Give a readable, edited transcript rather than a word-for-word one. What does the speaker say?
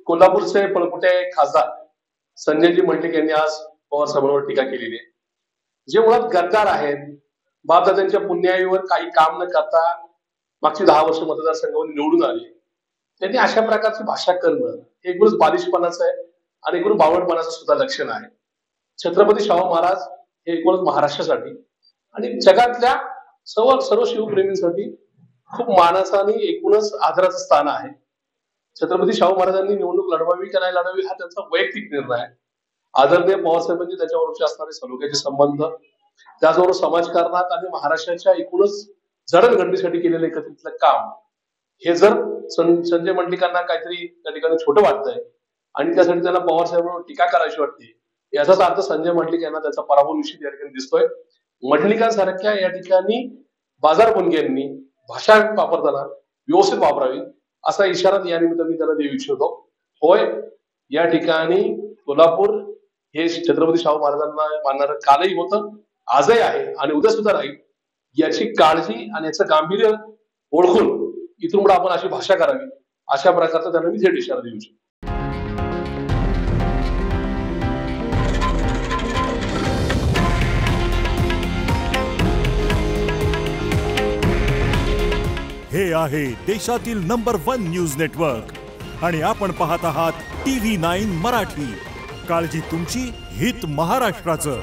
कोल्हापूरचे पळपुटे खासदार संजयजी मंडलिक यांनी आज पवार साहेबांवर टीका केलेली आहे. जे मुळात गद्दार आहेत, बापदादांच्या पुण्याईवर काही काम न करता मागची 10 वर्ष मतदारसंघावर निवडून आले, त्यांनी अशा प्रकारची भाषा करणं हे एकूणच बालिशपणाचं आहे आणि एकूण बावळटपणाचं सुद्धा लक्षण आहे. छत्रपती शाहू महाराज हे एकूणच महाराष्ट्रासाठी आणि जगातल्या सर्व शिवप्रेमींसाठी खूप मानाचं आणि एकूणच आदराचं स्थान आहे. छत्रपती शाहू महाराजांनी निवडणूक लढवावी का नाही लढवावी हा त्यांचा वैयक्तिक निर्णय आहे. आदरणीय पवारसाहेबांची त्याच्याबरोबरचे असणारे सलोख्याचे संबंध, त्याचबरोबर समाजकारणात आणि महाराष्ट्राच्या एकूणच जडणघडणीसाठी केलेलं एकत्रितलं काम, हे जर संजय मंडलिकांना काहीतरी त्या ठिकाणी छोटं वाटतंय आणि त्यासाठी त्यांना पवारसाहेबांवर टीका करायची वाटते, याचाच अर्थ संजय मंडलिक यांना त्याचा पराभव निश्चित या ठिकाणी दिसतोय. मंडलिकांसारख्या या ठिकाणी बाजारबुणग्यांनी भाषा वापरताना व्यवस्थित वापरावी असा इशारा या निमित्त मी त्यांना देऊ इच्छितो. होय, या ठिकाणी कोल्हापूर हे छत्रपती शाहू महाराजांना मानणारं कालही होतं, आजही आहे आणि उद्या सुद्धा राहील. याची काळजी आणि याचं गांभीर्य ओळखून इथून पुढे आपण अशी भाषा करावी, अशा प्रकारचा त्यांना मी थेट इशारा देऊ इच्छितो. हे आहे देशातील नंबर 1 न्यूज नेटवर्क आणि आपण पाहत आहात TV9 मराठी. काळजी तुमची, हित महाराष्ट्राचं.